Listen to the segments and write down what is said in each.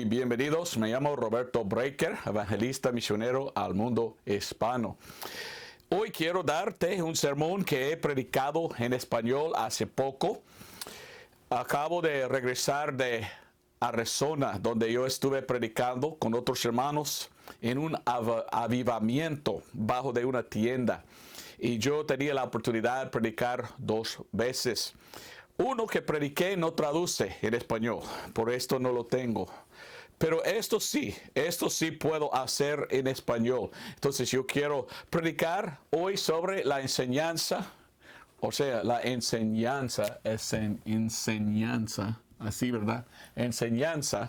bienvenidos. Me llamo Roberto Breaker, evangelista misionero al mundo hispano. Hoy quiero darte un sermón que he predicado en español hace poco. Acabo de regresar de Arizona, donde yo estuve predicando con otros hermanos en un avivamiento bajo de una tienda. Y yo tenía la oportunidad de predicar 2 veces. Uno que prediqué no traduce en español, por esto no lo tengo. Pero esto sí puedo hacer en español. Entonces yo quiero predicar hoy sobre la enseñanza. O sea, la enseñanza es enseñanza, así, ¿verdad? Enseñanza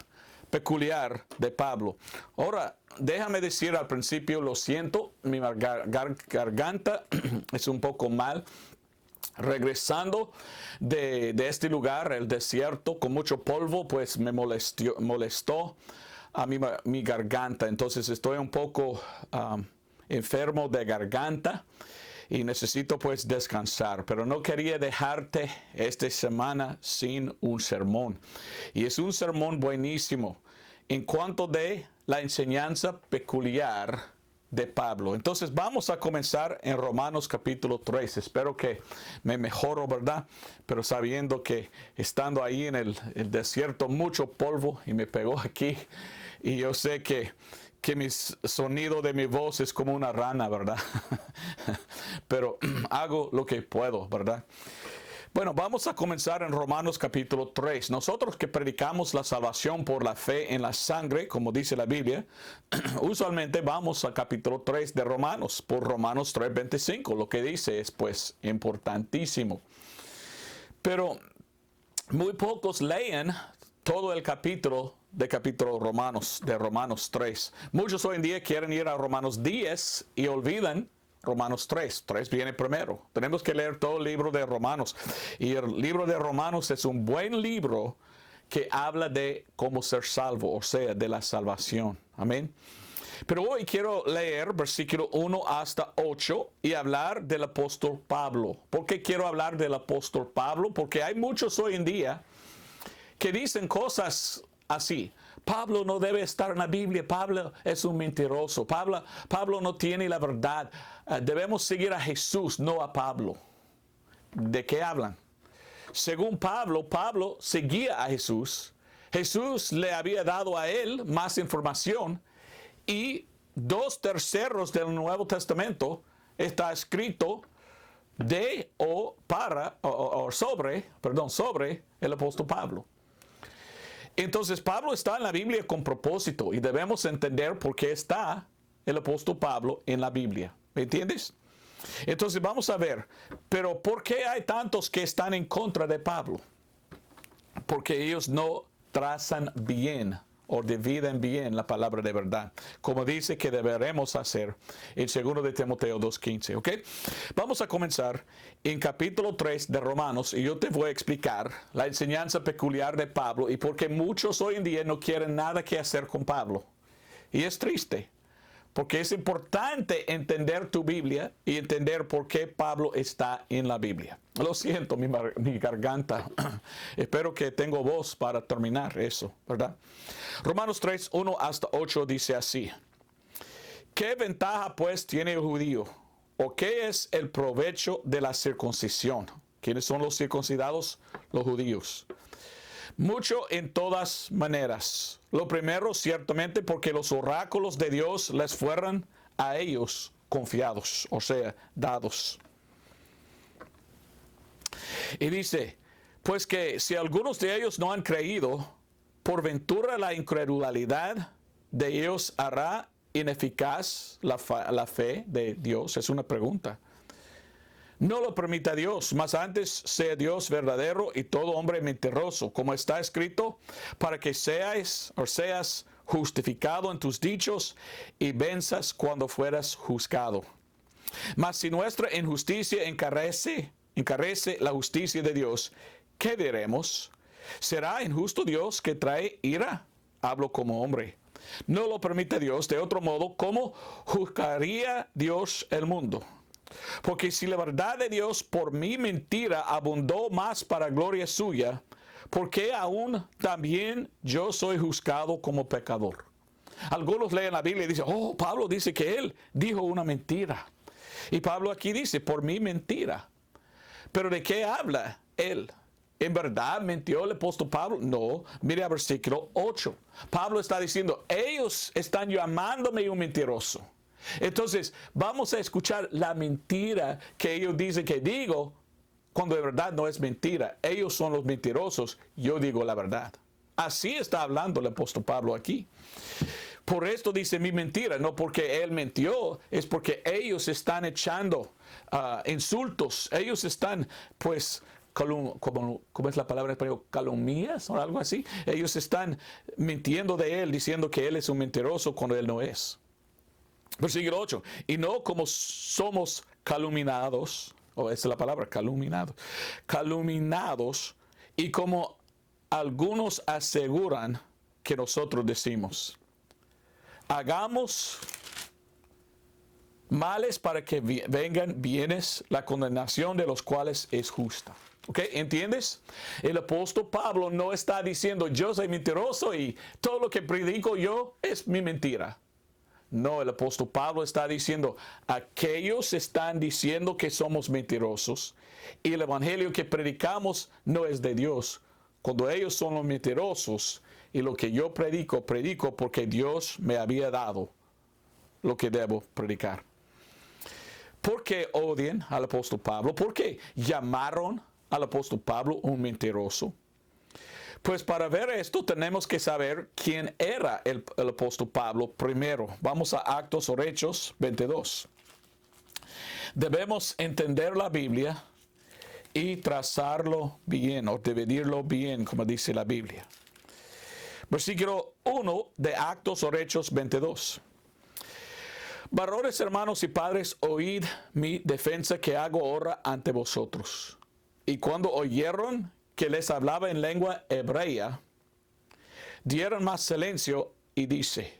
peculiar de Pablo. Ahora, déjame decir al principio, lo siento, mi garganta es un poco mal. Regresando de este lugar, el desierto, con mucho polvo, pues me molestó a mi garganta. Entonces estoy un poco enfermo de garganta y necesito pues descansar. Pero no quería dejarte esta semana sin un sermón. Y es un sermón buenísimo en cuanto de la enseñanza peculiar de Pablo. Entonces vamos a comenzar en Romanos capítulo 3. Espero que me mejoro, ¿verdad? Pero sabiendo que estando ahí en el desierto, mucho polvo y me pegó aquí. Y yo sé que mi sonido de mi voz es como una rana, ¿verdad? Pero hago lo que puedo, ¿verdad? Bueno, vamos a comenzar en Romanos capítulo 3. Nosotros que predicamos la salvación por la fe en la sangre, como dice la Biblia, usualmente vamos al capítulo 3 de Romanos, por Romanos 3:25. Lo que dice es pues importantísimo. Pero muy pocos leen todo el capítulo de Romanos 3. Muchos hoy en día quieren ir a Romanos 10 y olvidan Romanos 3. 3 viene primero. Tenemos que leer todo el libro de Romanos. Y el libro de Romanos es un buen libro que habla de cómo ser salvo, o sea, de la salvación. Amén. Pero hoy quiero leer versículo 1 hasta 8 y hablar del apóstol Pablo. ¿Por qué quiero hablar del apóstol Pablo? Porque hay muchos hoy en día que dicen cosas así. Pablo no debe estar en la Biblia. Pablo es un mentiroso. Pablo no tiene la verdad. Debemos seguir a Jesús, no a Pablo. ¿De qué hablan? Según Pablo seguía a Jesús. Jesús le había dado a él más información. Y 2/3 del Nuevo Testamento está escrito sobre el apóstol Pablo. Entonces Pablo está en la Biblia con propósito y debemos entender por qué está el apóstol Pablo en la Biblia. ¿Me entiendes? Entonces vamos a ver, pero ¿por qué hay tantos que están en contra de Pablo? Porque ellos no trazan bien o dividen bien la palabra de verdad, como dice que deberemos hacer en 2 de Timoteo 2:15, ¿ok? Vamos a comenzar en capítulo 3 de Romanos y yo te voy a explicar la enseñanza peculiar de Pablo y por qué muchos hoy en día no quieren nada que hacer con Pablo. Y es triste, porque es importante entender tu Biblia y entender por qué Pablo está en la Biblia. Lo siento, mi garganta. Espero que tengo voz para terminar eso, ¿verdad? Romanos 3, 1 hasta 8 dice así. ¿Qué ventaja pues tiene el judío? ¿O qué es el provecho de la circuncisión? ¿Quiénes son los circuncidados? Los judíos. Mucho en todas maneras. Lo primero, ciertamente, porque los oráculos de Dios les fueron a ellos confiados, o sea, dados. Y dice, pues que si algunos de ellos no han creído, por ventura la incredulidad de ellos hará ineficaz la fe de Dios. Es una pregunta. No lo permita Dios, mas antes sea Dios verdadero y todo hombre mentiroso, como está escrito, para que seas justificado en tus dichos y venzas cuando fueras juzgado. Mas si nuestra injusticia encarece la justicia de Dios, ¿qué diremos? ¿Será injusto Dios que trae ira? Hablo como hombre. No lo permite Dios, de otro modo, ¿cómo juzgaría Dios el mundo? Porque si la verdad de Dios por mi mentira abundó más para gloria suya, ¿por qué aún también yo soy juzgado como pecador? Algunos leen la Biblia y dicen, oh, Pablo dice que él dijo una mentira. Y Pablo aquí dice, por mi mentira. ¿Pero de qué habla él? ¿En verdad mintió el apóstol Pablo? No. Mire al versículo 8. Pablo está diciendo, ellos están llamándome un mentiroso. Entonces, vamos a escuchar la mentira que ellos dicen que digo, cuando de verdad no es mentira. Ellos son los mentirosos, yo digo la verdad. Así está hablando el apóstol Pablo aquí. Por esto dice mi mentira, no porque él mintió, es porque ellos están echando insultos. Ellos están, pues, ¿cómo es la palabra en español? Calumnias o algo así. Ellos están mintiendo de él, diciendo que él es un mentiroso cuando él no es. Versículo 8. Y no como somos calumniados, esa es la palabra, calumniados, y como algunos aseguran que nosotros decimos. Hagamos males para que vengan bienes, la condenación de los cuales es justa. ¿Ok? ¿Entiendes? El apóstol Pablo no está diciendo yo soy mentiroso y todo lo que predico yo es mi mentira. No, el apóstol Pablo está diciendo aquellos están diciendo que somos mentirosos y el evangelio que predicamos no es de Dios. Cuando ellos son los mentirosos, y lo que yo predico porque Dios me había dado lo que debo predicar. ¿Por qué odian al apóstol Pablo? ¿Por qué llamaron al apóstol Pablo un mentiroso? Pues para ver esto tenemos que saber quién era el apóstol Pablo primero. Vamos a Actos o Hechos 22. Debemos entender la Biblia y trazarlo bien o dividirlo bien, como dice la Biblia. Versículo 1 de Actos o Hechos 22. Varones, hermanos y padres, oíd mi defensa que hago ahora ante vosotros. Y cuando oyeron que les hablaba en lengua hebrea, dieron más silencio y dice,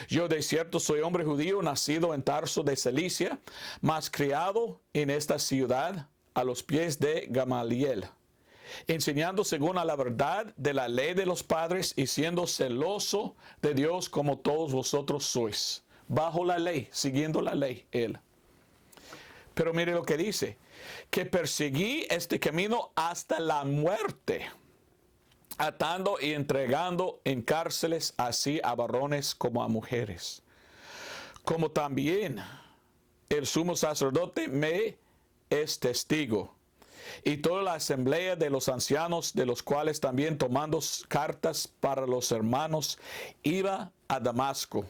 yo de cierto soy hombre judío, nacido en Tarso de Cilicia, mas criado en esta ciudad a los pies de Gamaliel, enseñando según a la verdad de la ley de los padres y siendo celoso de Dios como todos vosotros sois. Bajo la ley, siguiendo la ley, él. Pero mire lo que dice, que perseguí este camino hasta la muerte, atando y entregando en cárceles así a varones como a mujeres. Como también el sumo sacerdote me es testigo. Y toda la asamblea de los ancianos, de los cuales también tomando cartas para los hermanos, iba a Damasco,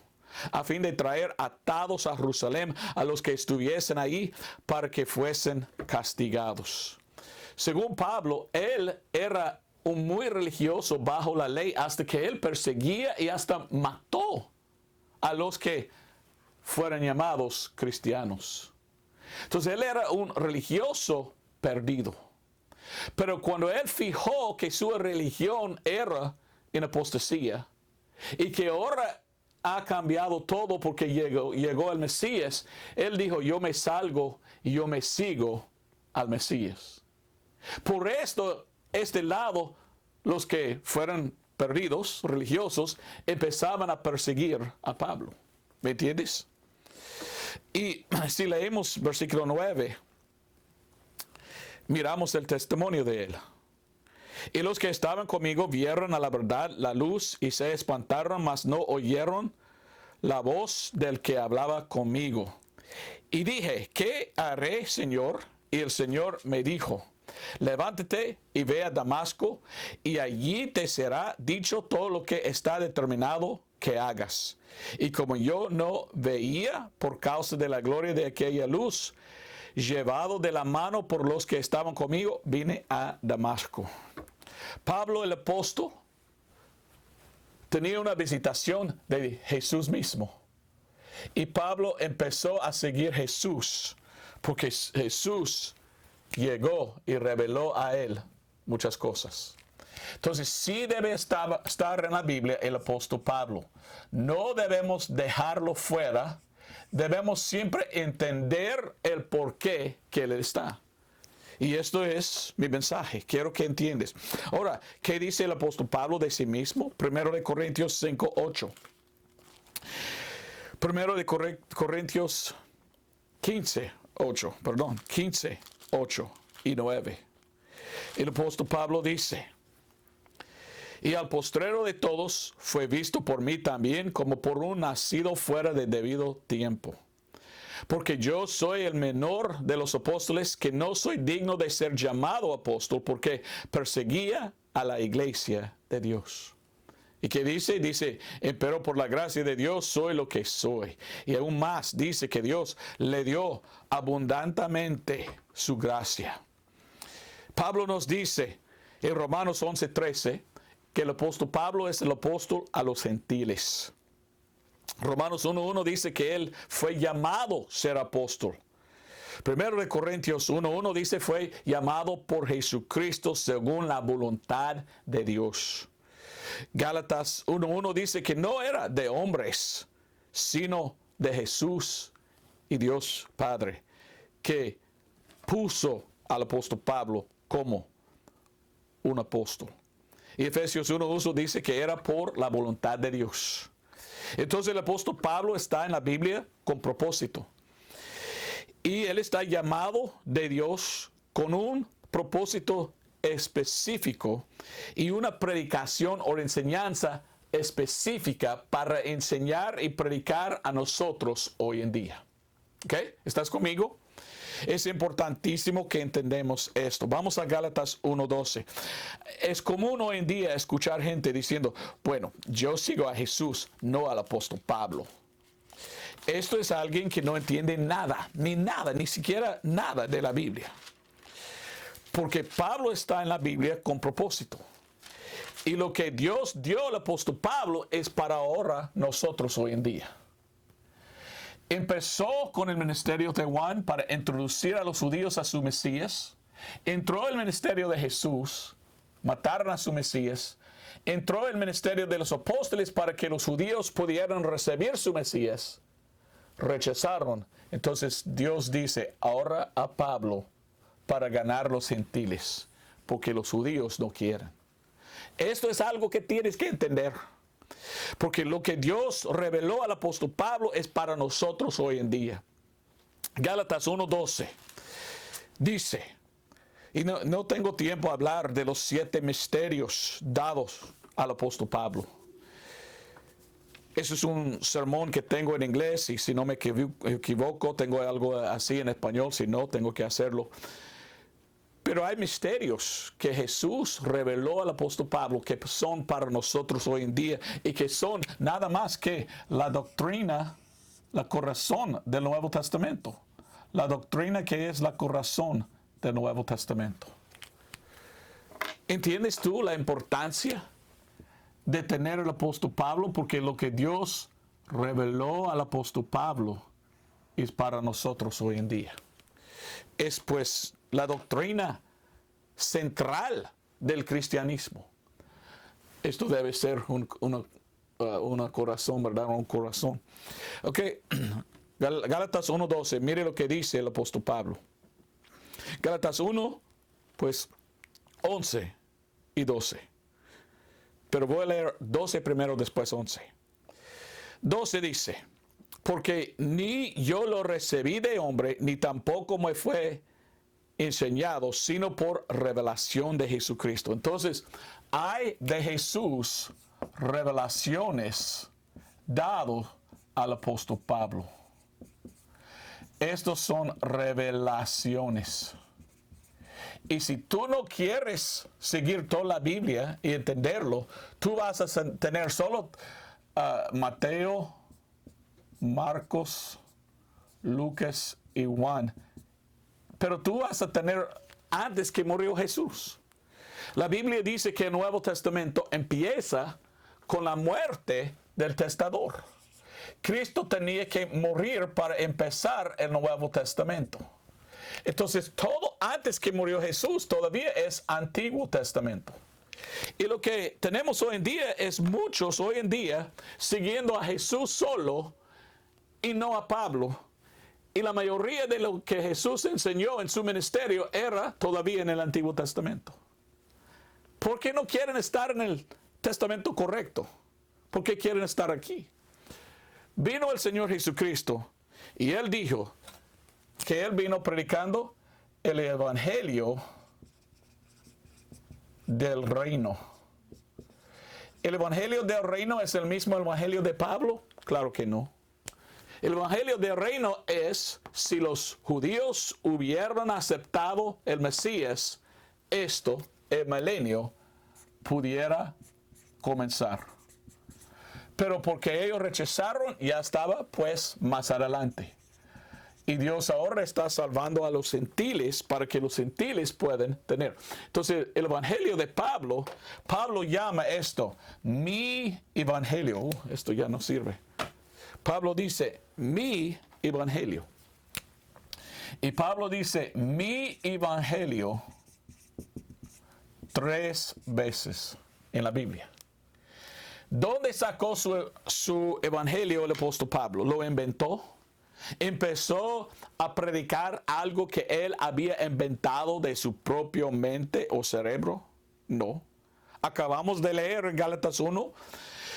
a fin de traer atados a Jerusalén a los que estuviesen ahí, para que fuesen castigados. Según Pablo, él era un muy religioso bajo la ley, hasta que él perseguía y hasta mató a los que fueran llamados cristianos. Entonces él era un religioso perdido. Pero cuando él fijó que su religión era en apostasía y que ahora ha cambiado todo porque llegó el Mesías, él dijo, yo me salgo y yo me sigo al Mesías. Por esto, este lado, los que fueron perdidos, religiosos, empezaban a perseguir a Pablo. ¿Me entiendes? Y si leemos versículo 9, miramos el testimonio de él. Y los que estaban conmigo vieron a la verdad la luz y se espantaron, mas no oyeron la voz del que hablaba conmigo. Y dije, ¿qué haré, Señor? Y el Señor me dijo, levántate y ve a Damasco, y allí te será dicho todo lo que está determinado que hagas. Y como yo no veía por causa de la gloria de aquella luz, llevado de la mano por los que estaban conmigo, vine a Damasco. Pablo el apóstol tenía una visitación de Jesús mismo. Y Pablo empezó a seguir a Jesús, porque Jesús llegó y reveló a él muchas cosas. Entonces, sí debe estar en la Biblia el apóstol Pablo. No debemos dejarlo fuera. Debemos siempre entender el porqué que él está. Y esto es mi mensaje. Quiero que entiendas. Ahora, ¿qué dice el apóstol Pablo de sí mismo? Primero de Corintios 5:8. Primero de Corintios 15, 8 y 9. El apóstol Pablo dice: y al postrero de todos fue visto por mí también como por un nacido fuera de debido tiempo. Porque yo soy el menor de los apóstoles, que no soy digno de ser llamado apóstol, porque perseguía a la iglesia de Dios. ¿Y qué dice? Dice, pero por la gracia de Dios soy lo que soy. Y aún más dice que Dios le dio abundantemente su gracia. Pablo nos dice en Romanos 11:13 que el apóstol Pablo es el apóstol a los gentiles. Romanos 1:1 dice que él fue llamado ser apóstol. Primero de Corintios 1:1 dice fue llamado por Jesucristo según la voluntad de Dios. Gálatas 1:1 dice que no era de hombres, sino de Jesús y Dios Padre, que puso al apóstol Pablo como un apóstol. Y Efesios 1:1 dice que era por la voluntad de Dios. Entonces el apóstol Pablo está en la Biblia con propósito. Y él está llamado de Dios con un propósito específico y una predicación o enseñanza específica para enseñar y predicar a nosotros hoy en día. ¿Ok? ¿Estás conmigo? Es importantísimo que entendamos esto. Vamos a Gálatas 1:12. Es común hoy en día escuchar gente diciendo, bueno, yo sigo a Jesús, no al apóstol Pablo. Esto es alguien que no entiende nada, ni siquiera nada de la Biblia. Porque Pablo está en la Biblia con propósito. Y lo que Dios dio al apóstol Pablo es para ahora nosotros hoy en día. Empezó con el ministerio de Juan para introducir a los judíos a su Mesías. Entró el ministerio de Jesús, mataron a su Mesías. Entró el ministerio de los apóstoles para que los judíos pudieran recibir su Mesías. Rechazaron. Entonces Dios dice, ahora a Pablo para ganar los gentiles, porque los judíos no quieren. Esto es algo que tienes que entender. Porque lo que Dios reveló al apóstol Pablo es para nosotros hoy en día. Gálatas 1:12 dice, y no tengo tiempo a hablar de los 7 misterios dados al apóstol Pablo. Ese es un sermón que tengo en inglés y si no me equivoco, tengo algo así en español, si no, tengo que hacerlo. Pero hay misterios que Jesús reveló al apóstol Pablo que son para nosotros hoy en día y que son nada más que la doctrina, la corazón del Nuevo Testamento. La doctrina que es la corazón del Nuevo Testamento. ¿Entiendes tú la importancia de tener al apóstol Pablo? Porque lo que Dios reveló al apóstol Pablo es para nosotros hoy en día. Es pues la doctrina central del cristianismo. Esto debe ser una corazón, ¿verdad? Un corazón. Ok, Gálatas 1:12, mire lo que dice el apóstol Pablo. Gálatas 1, pues 11 y 12. Pero voy a leer 12 primero, después 11. 12 dice, porque ni yo lo recibí de hombre, ni tampoco me fue enseñado, sino por revelación de Jesucristo. Entonces, hay de Jesús revelaciones dadas al apóstol Pablo. Estos son revelaciones. Y si tú no quieres seguir toda la Biblia y entenderlo, tú vas a tener solo Mateo, Marcos, Lucas y Juan. Pero tú vas a tener antes que murió Jesús. La Biblia dice que el Nuevo Testamento empieza con la muerte del testador. Cristo tenía que morir para empezar el Nuevo Testamento. Entonces, todo antes que murió Jesús todavía es Antiguo Testamento. Y lo que tenemos hoy en día es muchos hoy en día siguiendo a Jesús solo y no a Pablo. Y la mayoría de lo que Jesús enseñó en su ministerio era todavía en el Antiguo Testamento. ¿Por qué no quieren estar en el testamento correcto? ¿Por qué quieren estar aquí? Vino el Señor Jesucristo y Él dijo que Él vino predicando el evangelio del reino. ¿El evangelio del reino es el mismo evangelio de Pablo? Claro que no. El evangelio del reino es si los judíos hubieran aceptado el Mesías, el milenio, pudiera comenzar. Pero porque ellos rechazaron, ya estaba pues más adelante. Y Dios ahora está salvando a los gentiles para que los gentiles puedan tener. Entonces, el evangelio de Pablo llama esto mi evangelio. Esto ya no sirve. Pablo dice mi evangelio. Y Pablo dice mi evangelio 3 veces en la Biblia. ¿Dónde sacó su evangelio el apóstol Pablo? ¿Lo inventó? ¿Empezó a predicar algo que él había inventado de su propia mente o cerebro? No. Acabamos de leer en Gálatas 1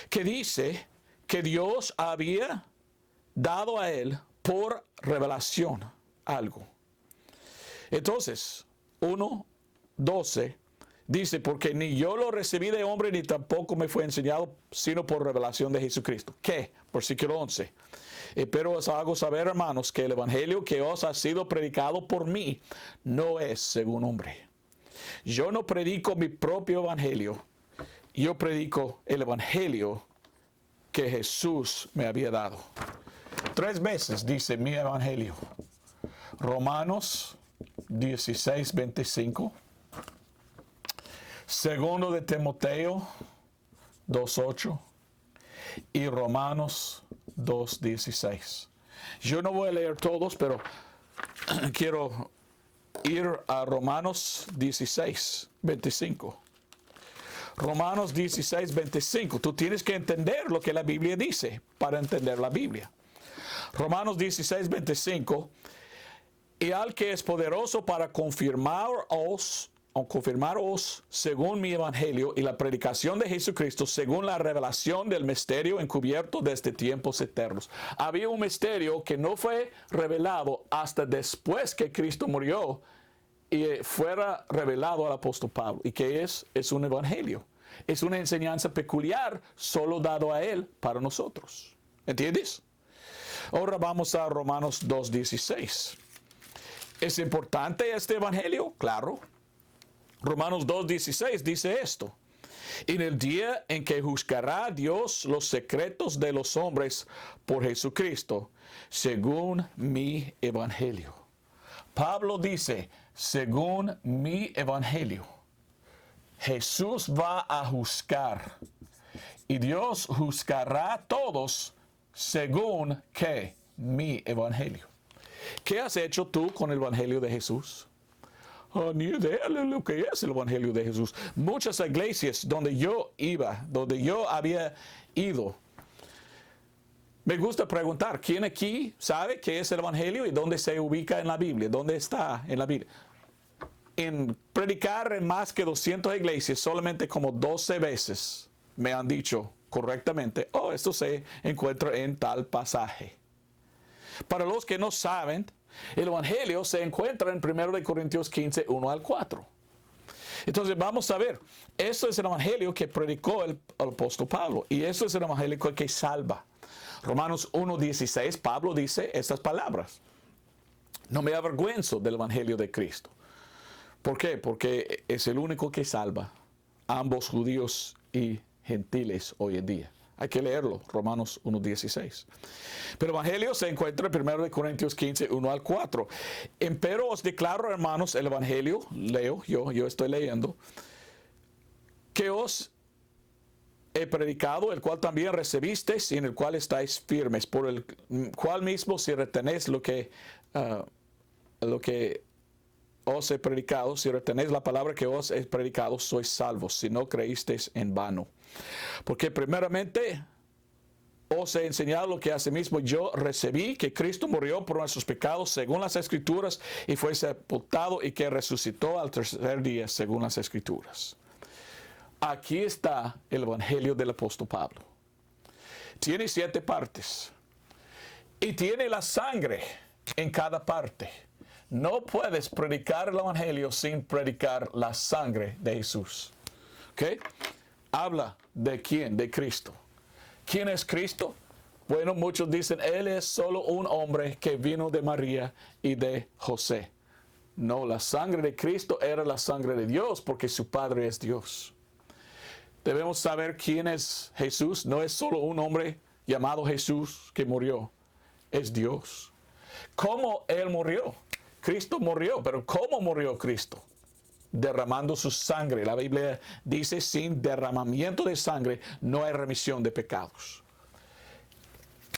que dice que Dios había dado a él por revelación algo. Entonces, 1:12 dice, porque ni yo lo recibí de hombre, ni tampoco me fue enseñado, sino por revelación de Jesucristo. ¿Qué? Versículo 11. Pero os hago saber, hermanos, que el evangelio que os ha sido predicado por mí no es según hombre. Yo no predico mi propio evangelio. Yo predico el evangelio que Jesús me había dado. 3 veces dice mi evangelio. Romanos 16:25. Segundo de Timoteo 2:8 y Romanos 2:16. Yo no voy a leer todos, pero quiero ir a Romanos 16:25. Romanos 16:25. Tú tienes que entender lo que la Biblia dice para entender la Biblia. Romanos 16:25. Y al que es poderoso para confirmaros según mi evangelio y la predicación de Jesucristo según la revelación del misterio encubierto desde tiempos eternos. Había un misterio que no fue revelado hasta después que Cristo murió y fuera revelado al apóstol Pablo. ¿Y qué es? Es un evangelio. Es una enseñanza peculiar solo dado a él para nosotros. ¿Entiendes? Ahora vamos a Romanos 2:16. ¿Es importante este evangelio? Claro. Romanos 2:16 dice esto. En el día en que juzgará Dios los secretos de los hombres por Jesucristo, según mi evangelio. Pablo dice, según mi evangelio. Jesús va a juzgar. Y Dios juzgará a todos según que mi evangelio. ¿Qué has hecho tú con el evangelio de Jesús? Ni idea de lo que es el evangelio de Jesús. Muchas iglesias donde yo había ido, me gusta preguntar, ¿quién aquí sabe qué es el evangelio y dónde se ubica en la Biblia? ¿Dónde está en la Biblia? En predicar en más que 200 iglesias, solamente como 12 veces me han dicho correctamente, esto se encuentra en tal pasaje. Para los que no saben, el evangelio se encuentra en 1 Corintios 15, 1-4. Entonces vamos a ver, esto es el evangelio que predicó el apóstol Pablo y eso es el evangelio que salva. Romanos 1:16, Pablo dice estas palabras. No me avergüenzo del evangelio de Cristo. ¿Por qué? Porque es el único que salva a ambos judíos y gentiles hoy en día. Hay que leerlo, Romanos 1:16. Pero el evangelio se encuentra en 1 Corintios 15, 1-4. Empero os declaro, hermanos, el evangelio, yo estoy leyendo, que os he predicado, el cual también recibisteis y en el cual estáis firmes, por el cual mismo si retenéis lo que os he predicado, si retenéis la palabra que os he predicado, sois salvos, si no creísteis en vano. Porque primeramente os he enseñado lo que asimismo yo recibí, que Cristo murió por nuestros pecados según las Escrituras y fue sepultado y que resucitó al tercer día según las Escrituras. Aquí está el Evangelio del apóstol Pablo. Tiene 7 partes y tiene la sangre en cada parte. No puedes predicar el Evangelio sin predicar la sangre de Jesús. ¿Ok? Habla de quién, de Cristo. ¿Quién es Cristo? Bueno, muchos dicen, Él es solo un hombre que vino de María y de José. No, la sangre de Cristo era la sangre de Dios porque su Padre es Dios. Debemos saber quién es Jesús. No es solo un hombre llamado Jesús que murió. Es Dios. ¿Cómo Él murió? Cristo murió, pero ¿cómo murió Cristo? Derramando su sangre. La Biblia dice, sin derramamiento de sangre no hay remisión de pecados.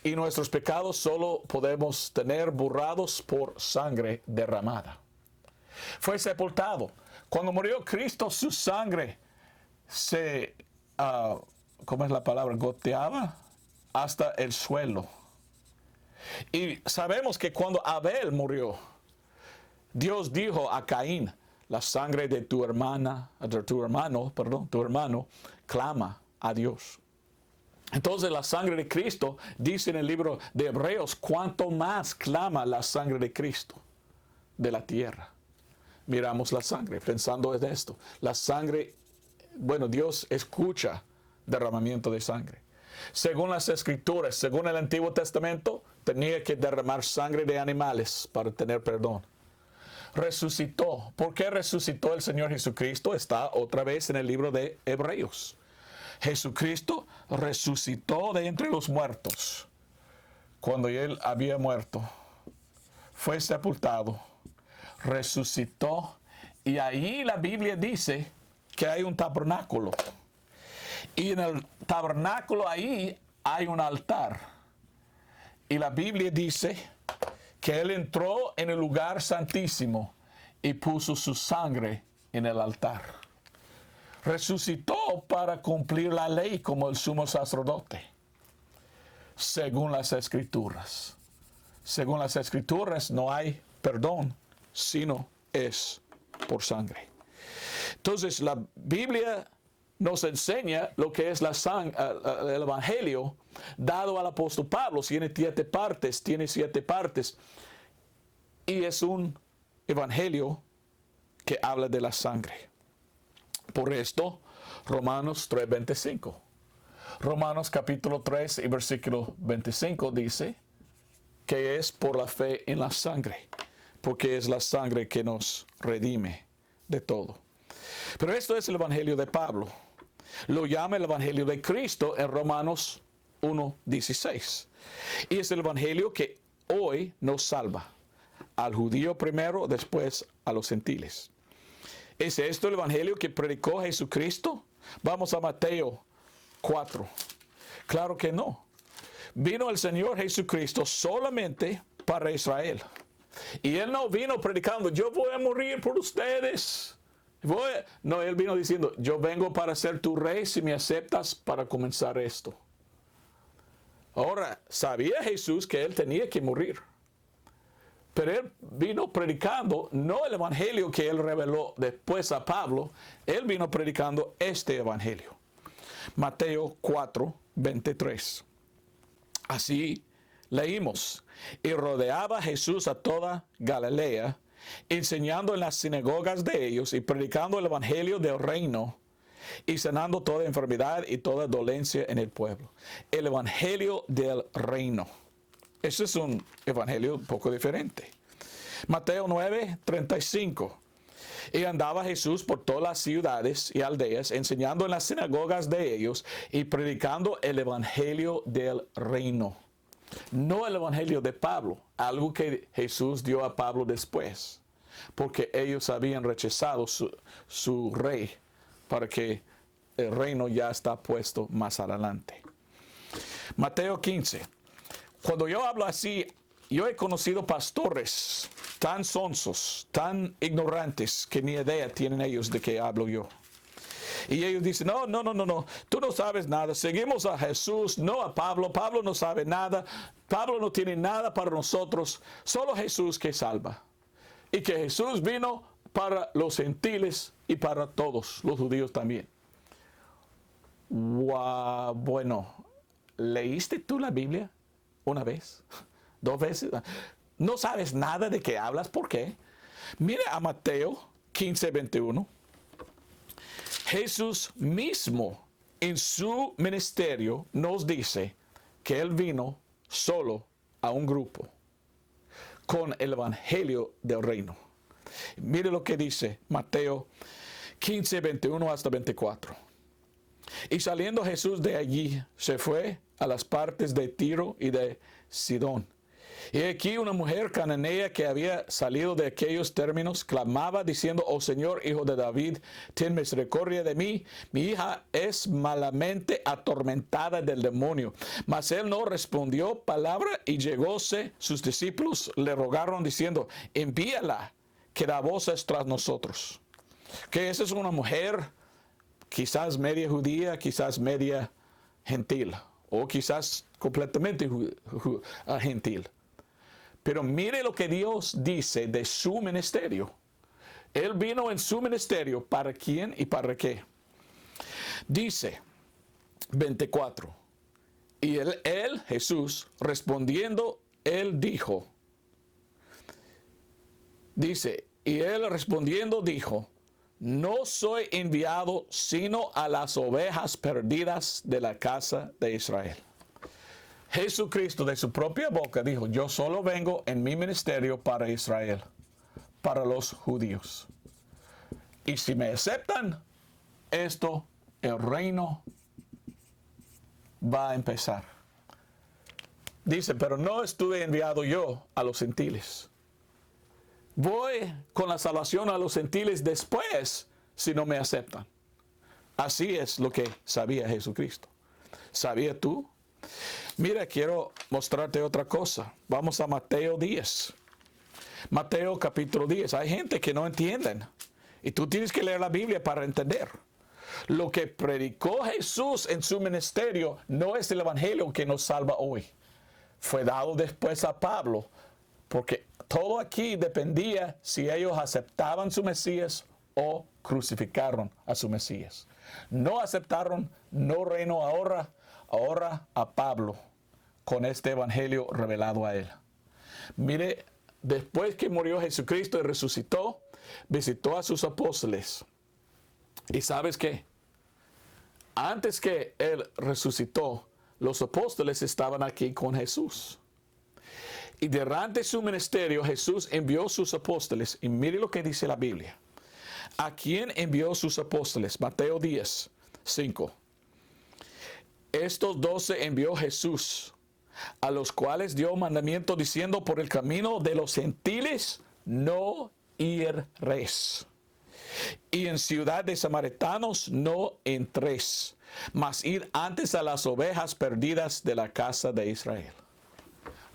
Y nuestros pecados solo podemos tener borrados por sangre derramada. Fue sepultado. Cuando murió Cristo, su sangre se, ¿cómo es la palabra? Goteaba hasta el suelo. Y sabemos que cuando Abel murió, Dios dijo a Caín, la sangre de tu hermano, clama a Dios. Entonces la sangre de Cristo, dice en el libro de Hebreos, cuánto más clama la sangre de Cristo de la tierra. Miramos la sangre, pensando en esto. La sangre, bueno, Dios escucha derramamiento de sangre. Según las Escrituras, según el Antiguo Testamento, tenía que derramar sangre de animales para tener perdón. Resucitó. ¿Por qué resucitó el Señor Jesucristo? Está otra vez en el libro de Hebreos. Jesucristo resucitó de entre los muertos. Cuando Él había muerto, fue sepultado, resucitó, y ahí la Biblia dice que hay un tabernáculo. Y en el tabernáculo ahí hay un altar. Y la Biblia dice que Él entró en el lugar santísimo y puso su sangre en el altar. Resucitó para cumplir la ley como el sumo sacerdote, según las Escrituras. Según las Escrituras no hay perdón, sino es por sangre. Entonces la Biblia nos enseña lo que es el Evangelio dado al apóstol Pablo. Tiene 7 partes. Y es un Evangelio que habla de la sangre. Por esto, Romanos 3:25. Romanos capítulo 3 y versículo 25 dice que es por la fe en la sangre, porque es la sangre que nos redime de todo. Pero esto es el Evangelio de Pablo. Lo llama el Evangelio de Cristo en Romanos 1:16. Y es el Evangelio que hoy nos salva. Al judío primero, después a los gentiles. ¿Es esto el Evangelio que predicó Jesucristo? Vamos a Mateo 4. Claro que no. Vino el Señor Jesucristo solamente para Israel. Y Él no vino predicando, yo voy a morir por ustedes. No, Él vino diciendo, yo vengo para ser tu rey si me aceptas para comenzar esto. Ahora, sabía Jesús que Él tenía que morir. Pero Él vino predicando no el Evangelio que Él reveló después a Pablo. Él vino predicando este Evangelio. Mateo 4:23. Así leímos. Y rodeaba Jesús a toda Galilea, enseñando en las sinagogas de ellos y predicando el Evangelio del reino y sanando toda enfermedad y toda dolencia en el pueblo. El Evangelio del reino. Ese es un evangelio un poco diferente. Mateo 9:35. Y andaba Jesús por todas las ciudades y aldeas, enseñando en las sinagogas de ellos y predicando el evangelio del reino. No el evangelio de Pablo, algo que Jesús dio a Pablo después, porque ellos habían rechazado su rey, para que el reino ya está puesto más adelante. Mateo 15. Cuando yo hablo así, yo he conocido pastores tan sonsos, tan ignorantes, que ni idea tienen ellos de qué hablo yo. Y ellos dicen, no, no, no, no, no, tú no sabes nada. Seguimos a Jesús, no a Pablo. Pablo no sabe nada. Pablo no tiene nada para nosotros. Solo Jesús que salva. Y que Jesús vino para los gentiles y para todos, los judíos también. Wow, bueno, ¿leíste tú la Biblia una vez? ¿2 veces? ¿No sabes nada de qué hablas? ¿Por qué? Mira a Mateo 15:21. Jesús mismo en su ministerio nos dice que Él vino solo a un grupo con el evangelio del reino. Mire lo que dice Mateo 15:21 hasta 24. Y saliendo Jesús de allí, se fue a las partes de Tiro y de Sidón. Y aquí una mujer cananea que había salido de aquellos términos clamaba diciendo, oh Señor, hijo de David, ten misericordia de mí. Mi hija es malamente atormentada del demonio. Mas él no respondió palabra y llegóse sus discípulos, le rogaron diciendo, envíala, que da voces tras nosotros. Que esa es una mujer quizás media judía, quizás media gentil, o quizás completamente gentil. Pero mire lo que Dios dice de su ministerio. Él vino en su ministerio, ¿para quién y para qué? Dice 24. Y él, Jesús, respondiendo, él dijo. Dice, y él respondiendo dijo, no soy enviado sino a las ovejas perdidas de la casa de Israel. Jesucristo de su propia boca dijo, yo solo vengo en mi ministerio para Israel, para los judíos. Y si me aceptan, el reino va a empezar. Dice, pero no estuve enviado yo a los gentiles. Voy con la salvación a los gentiles después, si no me aceptan. Así es lo que sabía Jesucristo. ¿Sabías tú? Mira, quiero mostrarte otra cosa. Vamos a Mateo 10. Mateo capítulo 10. Hay gente que no entienden. Y tú tienes que leer la Biblia para entender. Lo que predicó Jesús en su ministerio no es el evangelio que nos salva hoy. Fue dado después a Pablo. Porque todo aquí dependía si ellos aceptaban su Mesías o crucificaron a su Mesías. No aceptaron, no reinó ahora a Pablo con este evangelio revelado a él. Mire, después que murió Jesucristo y resucitó, visitó a sus apóstoles. ¿Y sabes qué? Antes que él resucitó, los apóstoles estaban aquí con Jesús. Y durante su ministerio, Jesús envió sus apóstoles. Y mire lo que dice la Biblia. ¿A quién envió sus apóstoles? Mateo 10, 5. Estos 12 envió Jesús, a los cuales dio mandamiento diciendo, por el camino de los gentiles no iréis. Y en ciudad de samaritanos no entréis, mas id antes a las ovejas perdidas de la casa de Israel.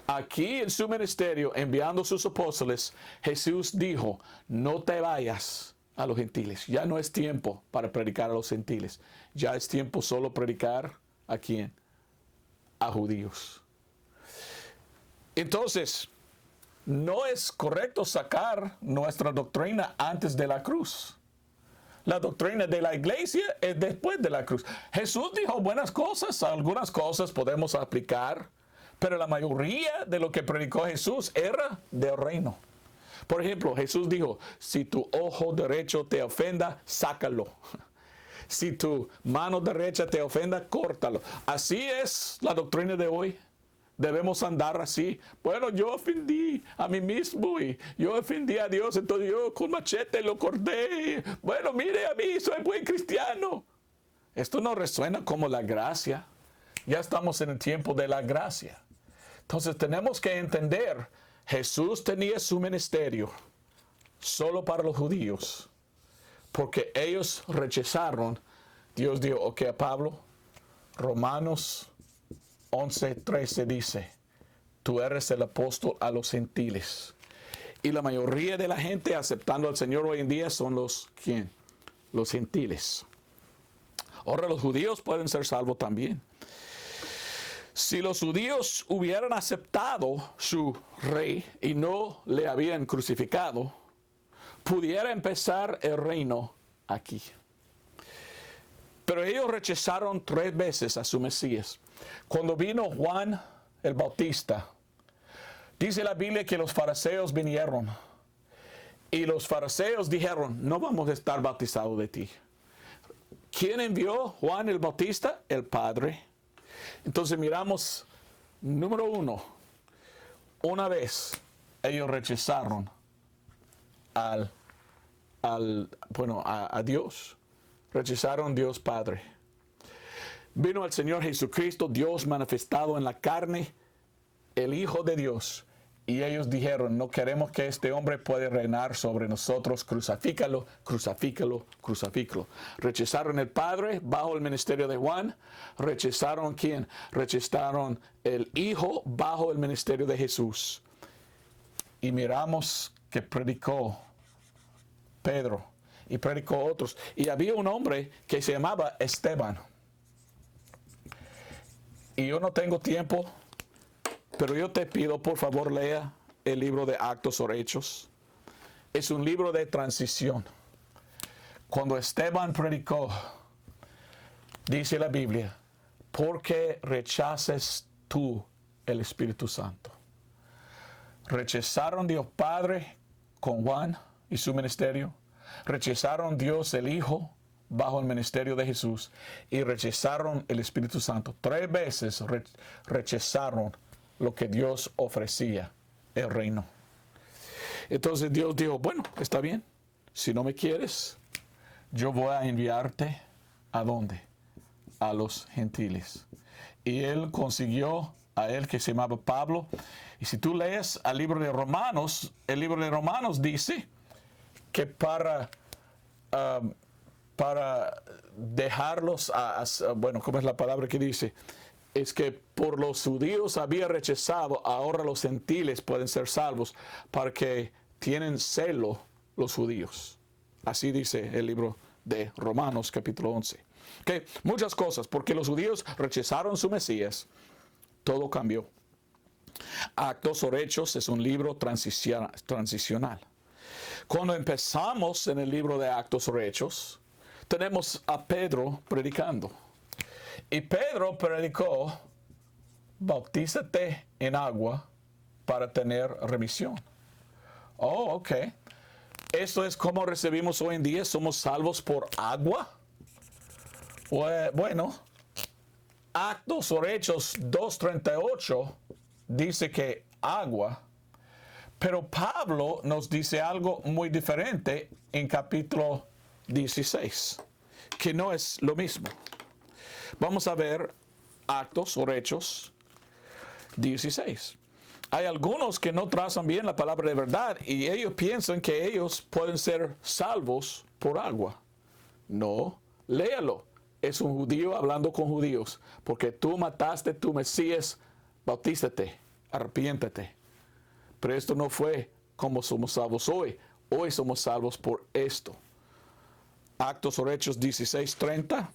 Aquí en su ministerio, enviando sus apóstoles, Jesús dijo, no te vayas a los gentiles. Ya no es tiempo para predicar a los gentiles. Ya es tiempo solo predicar ¿a quién? A judíos. Entonces, no es correcto sacar nuestra doctrina antes de la cruz. La doctrina de la iglesia es después de la cruz. Jesús dijo buenas cosas, algunas cosas podemos aplicar, pero la mayoría de lo que predicó Jesús era del reino. Por ejemplo, Jesús dijo, si tu ojo derecho te ofenda, sácalo. Si tu mano derecha te ofenda, córtalo. Así es la doctrina de hoy. Debemos andar así. Bueno, yo ofendí a mí mismo y yo ofendí a Dios, entonces yo con machete lo corté. Bueno, mire a mí, soy buen cristiano. Esto no resuena como la gracia. Ya estamos en el tiempo de la gracia. Entonces tenemos que entender, Jesús tenía su ministerio solo para los judíos. Porque ellos rechazaron, Dios dijo, ok, a Pablo, Romanos 11:13 dice, tú eres el apóstol a los gentiles. Y la mayoría de la gente aceptando al Señor hoy en día son ¿quién? Los gentiles. Ahora los judíos pueden ser salvos también. Si los judíos hubieran aceptado su rey y no le habían crucificado, pudiera empezar el reino aquí. Pero ellos rechazaron 3 veces a su Mesías. Cuando vino Juan el Bautista, dice la Biblia que los fariseos vinieron y los fariseos dijeron, no vamos a estar bautizados de ti. ¿Quién envió Juan el Bautista? El Padre. Entonces miramos, número 1, una vez ellos rechazaron a Dios, rechazaron Dios Padre. Vino el Señor Jesucristo, Dios manifestado en la carne, el Hijo de Dios. Y ellos dijeron, no queremos que este hombre pueda reinar sobre nosotros, crucifícalo, crucifícalo, crucifícalo. Rechazaron el Padre bajo el ministerio de Juan. ¿Rechazaron quién? Rechazaron el Hijo bajo el ministerio de Jesús. Y miramos que predicó Pedro y predicó otros. Y había un hombre que se llamaba Esteban. Y yo no tengo tiempo, pero yo te pido, por favor, lea el libro de Actos o Hechos. Es un libro de transición. Cuando Esteban predicó, dice la Biblia, ¿por qué rechaces tú el Espíritu Santo? Rechazaron Dios Padre con Juan y su ministerio. Rechazaron Dios el Hijo bajo el ministerio de Jesús. Y rechazaron el Espíritu Santo. 3 veces rechazaron lo que Dios ofrecía, el reino. Entonces Dios dijo, bueno, está bien. Si no me quieres, yo voy a enviarte ¿a dónde? A los gentiles. Y él consiguió a él que se llamaba Pablo. Y si tú lees el libro de Romanos, el libro de Romanos dice que para dejarlos, bueno, ¿cómo es la palabra que dice? Es que por los judíos había rechazado, ahora los gentiles pueden ser salvos, para que tienen celo los judíos. Así dice el libro de Romanos capítulo 11. Que muchas cosas, porque los judíos rechazaron su Mesías, todo cambió. Actos o Hechos es un libro transicional. Cuando empezamos en el libro de Actos o Hechos, tenemos a Pedro predicando. Y Pedro predicó, bautízate en agua para tener remisión. Oh, ok. ¿Esto es como recibimos hoy en día? ¿Somos salvos por agua? Bueno, Actos o Hechos 2:38 dice que agua, pero Pablo nos dice algo muy diferente en capítulo 16, que no es lo mismo. Vamos a ver Actos o Hechos 16. Hay algunos que no trazan bien la palabra de verdad y ellos piensan que ellos pueden ser salvos por agua. No, léalo. Es un judío hablando con judíos. Porque tú mataste tu Mesías, bautízate, arrepiéntete. Pero esto no fue como somos salvos hoy. Hoy somos salvos por esto. Actos o Hechos 16:30.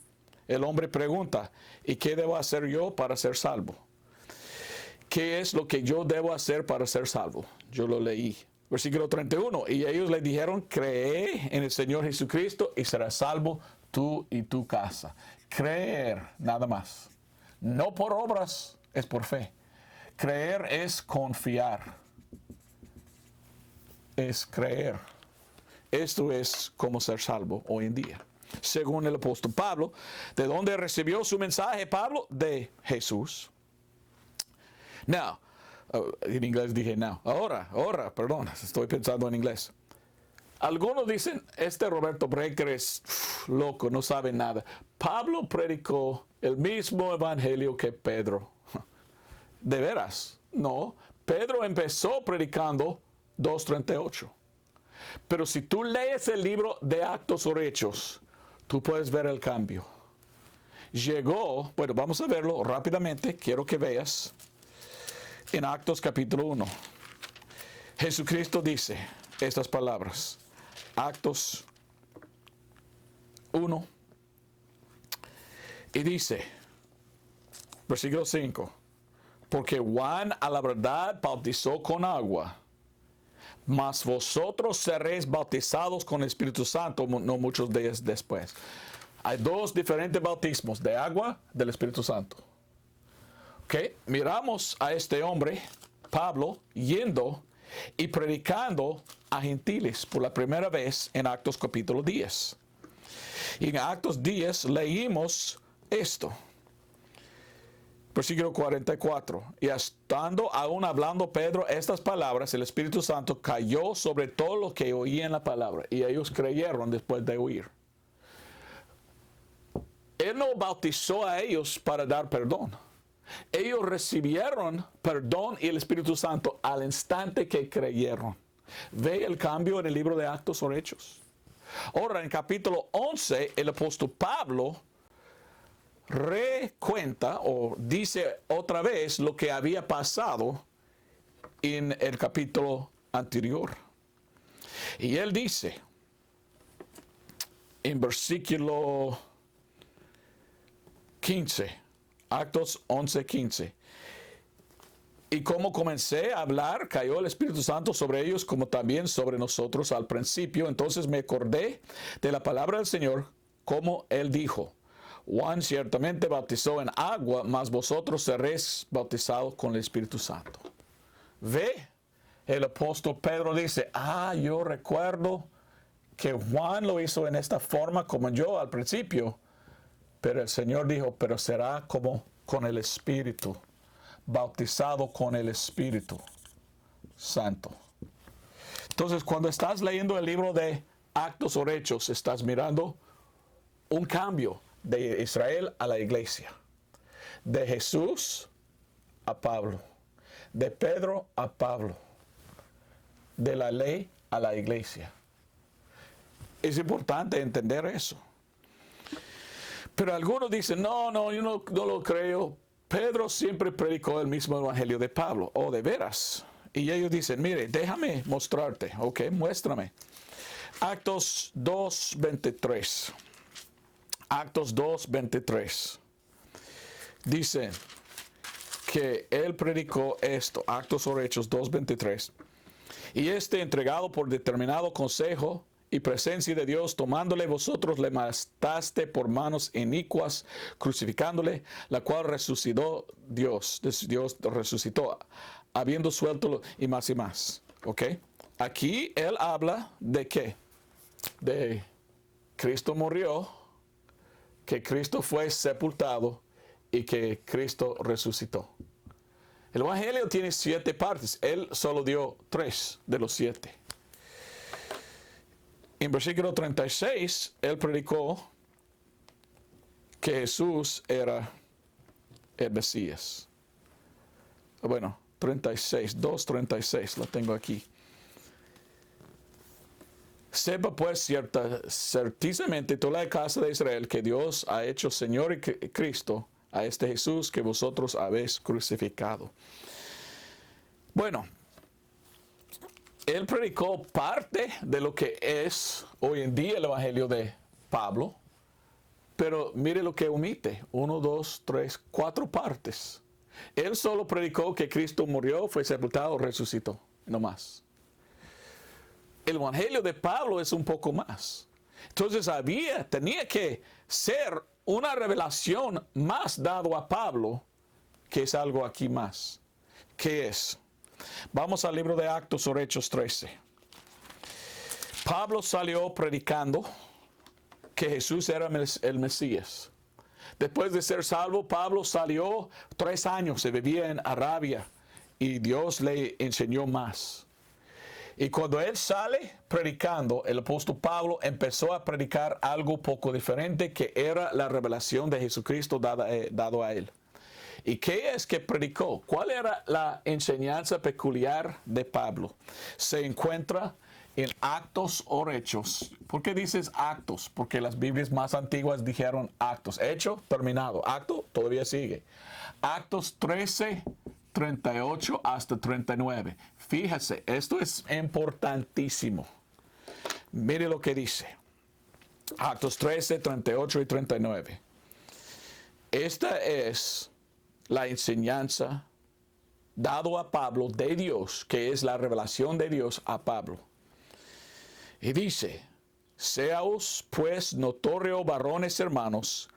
El hombre pregunta, ¿y qué debo hacer yo para ser salvo? ¿Qué es lo que yo debo hacer para ser salvo? Yo lo leí. Versículo 31. Y ellos le dijeron, cree en el Señor Jesucristo y serás salvo tú y tu casa. Creer, nada más. No por obras, es por fe. Creer es confiar. Es creer. Esto es como ser salvo hoy en día. Según el apóstol Pablo, ¿de dónde recibió su mensaje Pablo? De Jesús. Now, en inglés dije now. Ahora, perdón, estoy pensando en inglés. Algunos dicen, este Roberto Breaker es loco, no sabe nada. Pablo predicó el mismo evangelio que Pedro. ¿De veras? No. Pedro empezó predicando 2:38. Pero si tú lees el libro de Actos o Hechos, tú puedes ver el cambio. Llegó, bueno, vamos a verlo rápidamente, quiero que veas. En Actos capítulo 1, Jesucristo dice estas palabras. Actos 1, Y dice, versículo 5, porque Juan a la verdad bautizó con agua, mas vosotros seréis bautizados con el Espíritu Santo no muchos días después. Hay dos diferentes bautismos, de agua, del Espíritu Santo. Okay. Miramos a este hombre, Pablo, yendo y predicando a gentiles por la primera vez en Actos capítulo 10. Y en Actos 10 leímos esto. Versículo 44. Y estando aún hablando Pedro estas palabras, el Espíritu Santo cayó sobre todos los que oían la palabra. Y ellos creyeron después de oír. Él no bautizó a ellos para dar perdón. Ellos recibieron perdón y el Espíritu Santo al instante que creyeron. ¿Ve el cambio en el libro de Actos o Hechos? Ahora, en capítulo 11, el apóstol Pablo recuenta o dice otra vez lo que había pasado en el capítulo anterior. Y él dice, en versículo 15, Actos 11:15. Y como comencé a hablar, cayó el Espíritu Santo sobre ellos como también sobre nosotros al principio. Entonces me acordé de la palabra del Señor, como él dijo, Juan ciertamente bautizó en agua, mas vosotros seréis bautizados con el Espíritu Santo. Ve, el apóstol Pedro dice, yo recuerdo que Juan lo hizo en esta forma como yo al principio, pero el Señor dijo, pero será como con el Espíritu, bautizado con el Espíritu Santo. Entonces, cuando estás leyendo el libro de Actos o Hechos, estás mirando un cambio de Israel a la iglesia, de Jesús a Pablo, de Pedro a Pablo, de la ley a la iglesia. Es importante entender eso. Pero algunos dicen, no, yo no lo creo. Pedro siempre predicó el mismo evangelio de Pablo. Oh, de veras. Y ellos dicen, mire, déjame mostrarte. Ok, muéstrame. Actos 2:23. Actos 2:23. Dice que él predicó esto. Actos o Hechos 2:23. Y entregado por determinado consejo y presencia de Dios, tomándole vosotros le mataste por manos inicuas, crucificándole, la cual resucitó Dios resucitó, habiendo suelto y más y más. ¿Ok? Aquí él habla de qué? De Cristo murió, que Cristo fue sepultado y que Cristo resucitó. El evangelio tiene 7 partes. Él solo dio 3 de los 7. En versículo 36, él predicó que Jesús era el Mesías. Bueno, 2:36, lo tengo aquí. Sepa pues ciertamente toda la casa de Israel que Dios ha hecho Señor y Cristo a este Jesús que vosotros habéis crucificado. Bueno, él predicó parte de lo que es hoy en día el evangelio de Pablo, pero mire lo que omite, 1, 2, 3, 4 partes. Él solo predicó que Cristo murió, fue sepultado, resucitó, no más. El evangelio de Pablo es un poco más. Entonces tenía que ser una revelación más dado a Pablo, que es algo aquí más. ¿Qué es? Vamos al libro de Actos o Hechos 13. Pablo salió predicando que Jesús era el Mesías. Después de ser salvo, Pablo salió 3 años, se vivía en Arabia y Dios le enseñó más. Y cuando él sale predicando, el apóstol Pablo empezó a predicar algo poco diferente, que era la revelación de Jesucristo dado a él. ¿Y qué es que predicó? ¿Cuál era la enseñanza peculiar de Pablo? Se encuentra en Actos o Hechos. ¿Por qué dices Actos? Porque las Biblias más antiguas dijeron Actos. Hecho, terminado. Acto, todavía sigue. Actos 13, 38 hasta 39. Fíjese, esto es importantísimo. Mire lo que dice. Actos 13, 38 y 39. Esta es la enseñanza dado a Pablo de Dios, que es la revelación de Dios a Pablo. Y dice, seaos pues notorio, varones hermanos,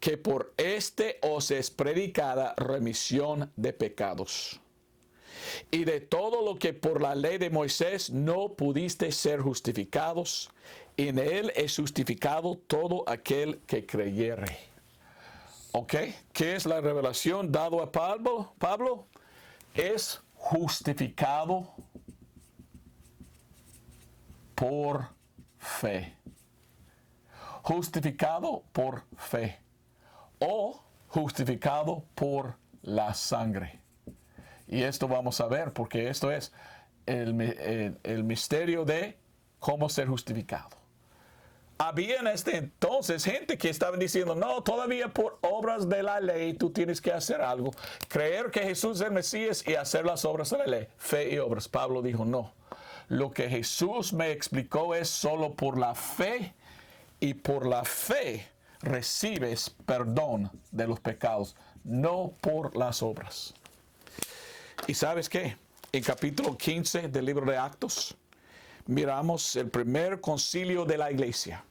que por este os es predicada remisión de pecados. Y de todo lo que por la ley de Moisés no pudiste ser justificados, en él es justificado todo aquel que creyere. ¿Ok? ¿Qué es la revelación dado a Pablo? Pablo es justificado por fe. Justificado por fe. O justificado por la sangre. Y esto vamos a ver, porque esto es el misterio de cómo ser justificado. Había en este entonces gente que estaba diciendo, no, todavía por obras de la ley tú tienes que hacer algo. Creer que Jesús es el Mesías y hacer las obras de la ley. Fe y obras. Pablo dijo, no. Lo que Jesús me explicó es solo por la fe, y por la fe recibes perdón de los pecados, no por las obras. ¿Y sabes qué? En capítulo 15 del libro de Actos, miramos el primer concilio de la iglesia.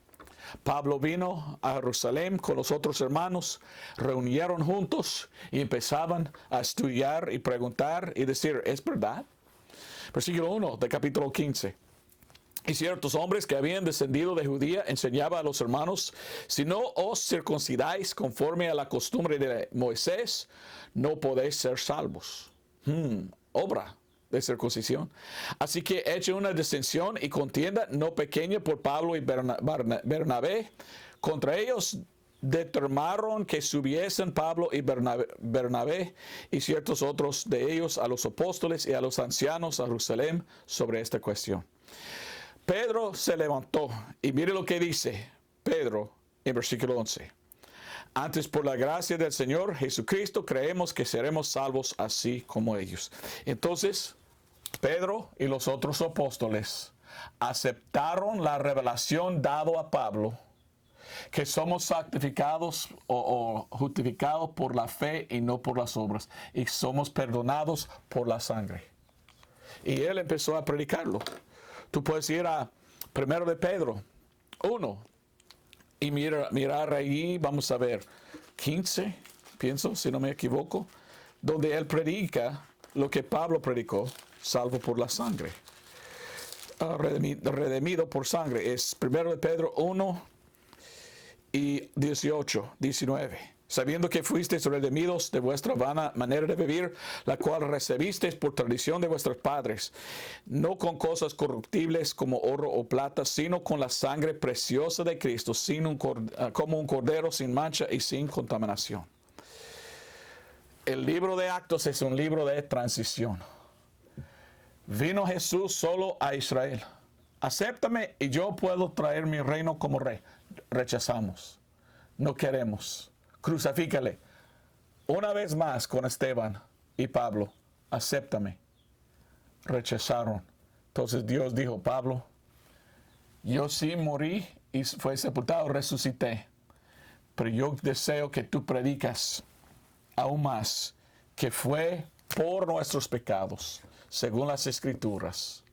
Pablo vino a Jerusalén con los otros hermanos, reunieron juntos y empezaban a estudiar y preguntar y decir, ¿es verdad? Versículo 1 de capítulo 15. Y ciertos hombres que habían descendido de Judía enseñaban a los hermanos, si no os circuncidáis conforme a la costumbre de Moisés, no podéis ser salvos. Obra de circuncisión. Así que hecho una disensión y contienda no pequeña por Pablo y Bernabé. Contra ellos determinaron que subiesen Pablo y Bernabé y ciertos otros de ellos a los apóstoles y a los ancianos a Jerusalén sobre esta cuestión. Pedro se levantó y mire lo que dice Pedro en versículo 11. Antes, por la gracia del Señor Jesucristo, creemos que seremos salvos así como ellos. Entonces, Pedro y los otros apóstoles aceptaron la revelación dado a Pablo, que somos santificados o justificados por la fe y no por las obras, y somos perdonados por la sangre. Y él empezó a predicarlo. Tú puedes ir a 1 de Pedro 1 y mirar ahí, vamos a ver, 15, pienso, si no me equivoco, donde él predica lo que Pablo predicó, salvo por la sangre. Redimido por sangre. Es 1 de Pedro 1 y 18, 19. Sabiendo que fuisteis redimidos de vuestra vana manera de vivir, la cual recibisteis por tradición de vuestros padres, no con cosas corruptibles como oro o plata, sino con la sangre preciosa de Cristo, como un cordero sin mancha y sin contaminación. El libro de Actos es un libro de transición. Vino Jesús solo a Israel. Acéptame y yo puedo traer mi reino como rey. Rechazamos. No queremos. Crucifícale. Una vez más con Esteban y Pablo. Acéptame. Rechazaron. Entonces Dios dijo, Pablo, yo sí morí y fue sepultado, resucité. Pero yo deseo que tú predicas aún más que fue por nuestros pecados, según las Escrituras.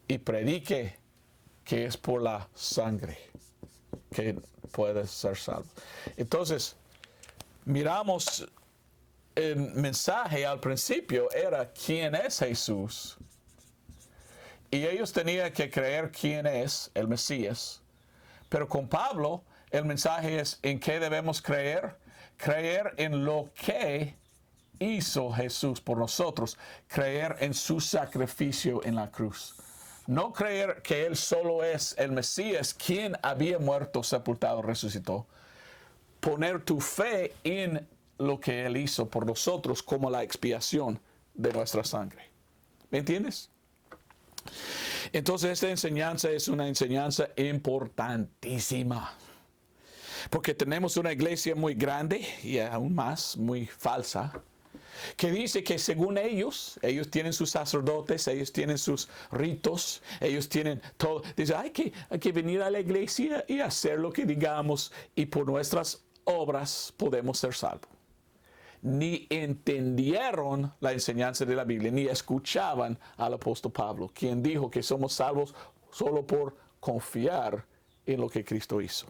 Y predique que es por la sangre que puedes ser salvo. Entonces, miramos el mensaje al principio era quién es Jesús. Y ellos tenían que creer quién es el Mesías. Pero con Pablo, el mensaje es en qué debemos creer. Creer en lo que hizo Jesús por nosotros. Creer en su sacrificio en la cruz. No creer que Él solo es el Mesías, quien había muerto, sepultado, resucitó. Poner tu fe en lo que Él hizo por nosotros como la expiación de nuestra sangre. ¿Me entiendes? Entonces esta enseñanza es una enseñanza importantísima. Porque tenemos una iglesia muy grande y aún más muy falsa, que dice que según ellos tienen sus sacerdotes, ellos tienen sus ritos, ellos tienen todo. Dice, hay que venir a la iglesia y hacer lo que digamos y por nuestras obras podemos ser salvos. Ni entendieron la enseñanza de la Biblia, ni escuchaban al apóstol Pablo, quien dijo que somos salvos solo por confiar en lo que Cristo hizo.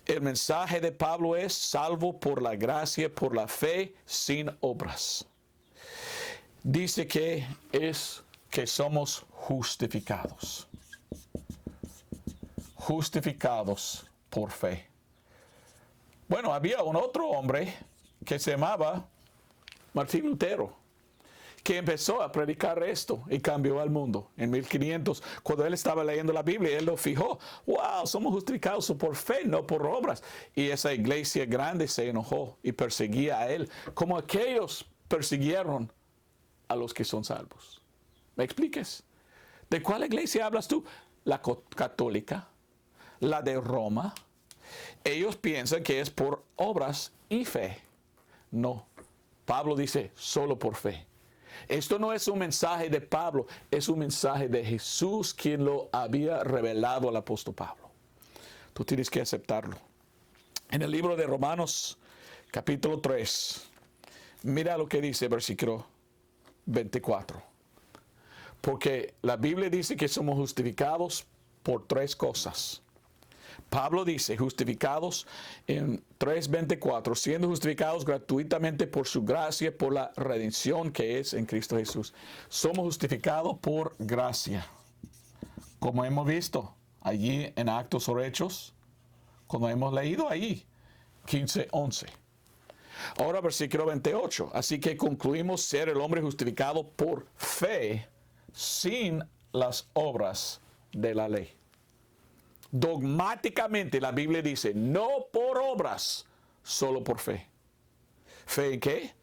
El mensaje de Pablo es salvo por la gracia, por la fe, sin obras. Dice que somos justificados. Justificados por fe. Bueno, había un otro hombre que se llamaba Martín Lutero, que empezó a predicar esto y cambió al mundo. En 1500, cuando él estaba leyendo la Biblia, él lo fijó. ¡Wow! Somos justificados por fe, no por obras. Y esa iglesia grande se enojó y perseguía a él, como aquellos persiguieron a los que son salvos. ¿Me expliques? ¿De cuál iglesia hablas tú? La católica, la de Roma. Ellos piensan que es por obras y fe. No. Pablo dice solo por fe. Esto no es un mensaje de Pablo, es un mensaje de Jesús, quien lo había revelado al apóstol Pablo. Tú tienes que aceptarlo. En el libro de Romanos, capítulo 3, mira lo que dice versículo 24. Porque la Biblia dice que somos justificados por tres cosas. Pablo dice, justificados en 3:24, siendo justificados gratuitamente por su gracia, por la redención que es en Cristo Jesús. Somos justificados por gracia. Como hemos visto allí en Actos o Hechos, como hemos leído ahí, 15:11. Ahora versículo 28. Así que concluimos ser el hombre justificado por fe, sin las obras de la ley. Dogmáticamente la Biblia dice, no por obras, solo por fe. ¿Fe en qué?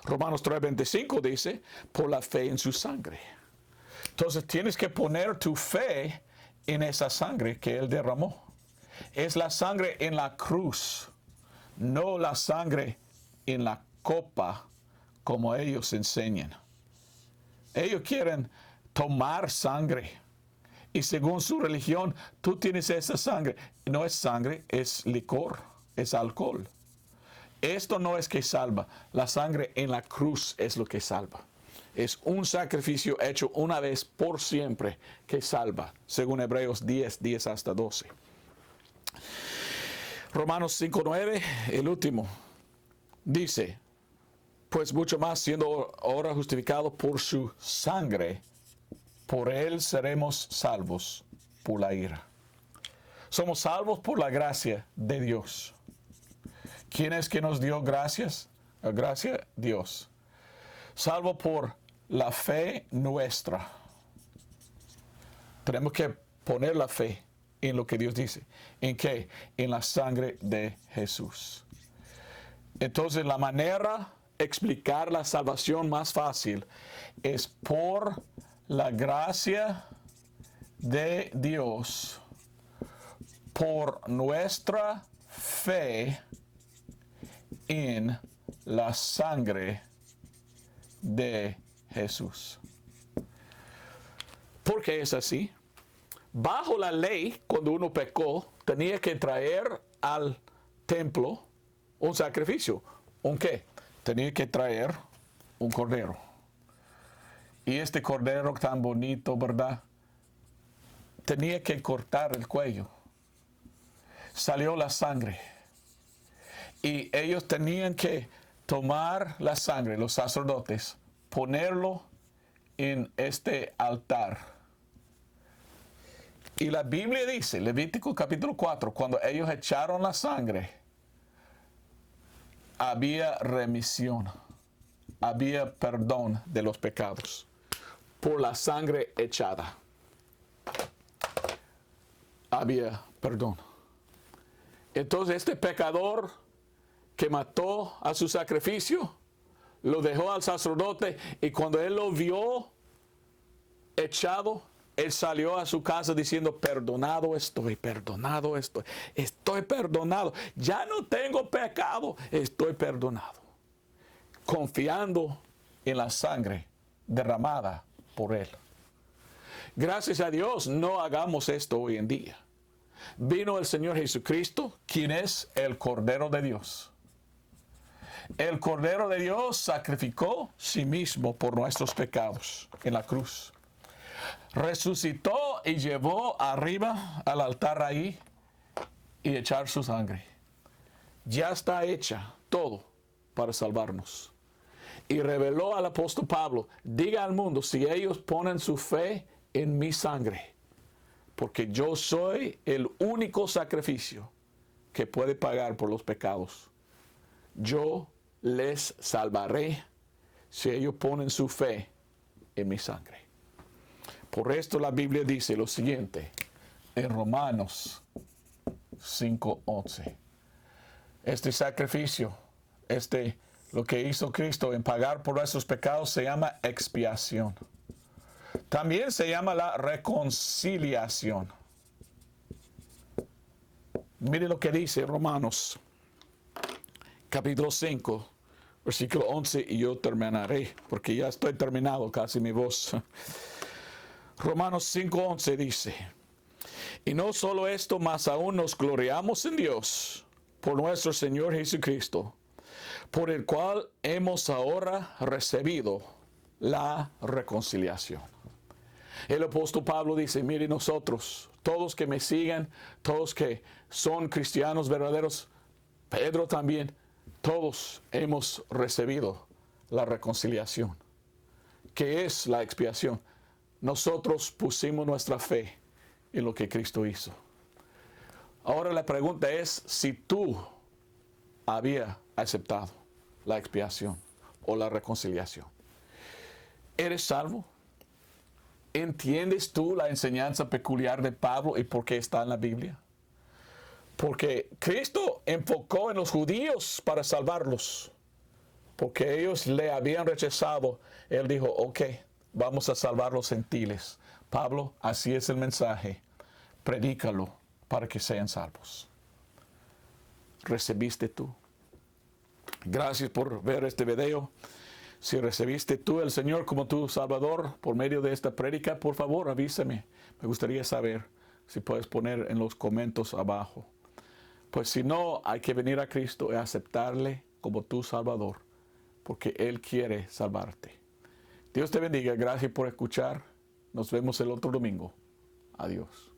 Romanos 3:25 dice, por la fe en su sangre. Entonces tienes que poner tu fe en esa sangre que Él derramó. Es la sangre en la cruz, no la sangre en la copa como ellos enseñan. Ellos quieren tomar sangre. Y según su religión, tú tienes esa sangre. No es sangre, es licor, es alcohol. Esto no es que salva. La sangre en la cruz es lo que salva. Es un sacrificio hecho una vez por siempre que salva, según Hebreos 10 hasta 12. Romanos 5:9, el último, dice, pues mucho más siendo ahora justificados por su sangre, por él seremos salvos por la ira. Somos salvos por la gracia de Dios. ¿Quién es que nos dio gracias? La gracia, Dios. Salvo por la fe nuestra. Tenemos que poner la fe en lo que Dios dice. ¿En qué? En la sangre de Jesús. Entonces la manera de explicar la salvación más fácil es por la gracia de Dios, por nuestra fe en la sangre de Jesús. ¿Por qué es así? Bajo la ley, cuando uno pecó, tenía que traer al templo un sacrificio. ¿Un qué? Tenía que traer un cordero. Y este cordero tan bonito, ¿verdad? Tenía que cortar el cuello. Salió la sangre. Y ellos tenían que tomar la sangre, los sacerdotes, ponerlo en este altar. Y la Biblia dice, Levítico capítulo 4, cuando ellos echaron la sangre, había remisión, había perdón de los pecados por la sangre echada. Había perdón. Entonces este pecador que mató a su sacrificio, lo dejó al sacerdote y cuando él lo vio echado, él salió a su casa diciendo, perdonado estoy, estoy perdonado, ya no tengo pecado, estoy perdonado. Confiando en la sangre derramada por él. Gracias a Dios no hagamos esto hoy en día. Vino el Señor Jesucristo, quien es el Cordero de Dios. El Cordero de Dios sacrificó sí mismo por nuestros pecados en la cruz. Resucitó y llevó arriba al altar ahí y echar su sangre. Ya está hecha todo para salvarnos. Y reveló al apóstol Pablo, diga al mundo si ellos ponen su fe en mi sangre, porque yo soy el único sacrificio que puede pagar por los pecados. Yo les salvaré si ellos ponen su fe en mi sangre. Por esto la Biblia dice lo siguiente en Romanos 5:11. Este sacrificio, lo que hizo Cristo en pagar por nuestros pecados se llama expiación. También se llama la reconciliación. Mire lo que dice Romanos capítulo 5, versículo 11, y yo terminaré, porque ya estoy terminado casi mi voz. Romanos 5:11 dice, y no solo esto, mas aún nos gloriamos en Dios por nuestro Señor Jesucristo, por el cual hemos ahora recibido la reconciliación. El apóstol Pablo dice, mire nosotros, todos que me sigan, todos que son cristianos verdaderos, Pedro también, todos hemos recibido la reconciliación. ¿Qué es la expiación? Nosotros pusimos nuestra fe en lo que Cristo hizo. Ahora la pregunta es si tú habías aceptado la expiación o la reconciliación. ¿Eres salvo? ¿Entiendes tú la enseñanza peculiar de Pablo y por qué está en la Biblia? Porque Cristo enfocó en los judíos para salvarlos. Porque ellos le habían rechazado. Él dijo, ok, vamos a salvar los gentiles. Pablo, así es el mensaje. Predícalo para que sean salvos. ¿Recibiste tú? Gracias por ver este video. Si recibiste tú el Señor como tu Salvador por medio de esta prédica, por favor avísame. Me gustaría saber si puedes poner en los comentarios abajo. Pues si no, hay que venir a Cristo y aceptarle como tu Salvador, porque Él quiere salvarte. Dios te bendiga. Gracias por escuchar. Nos vemos el otro domingo. Adiós.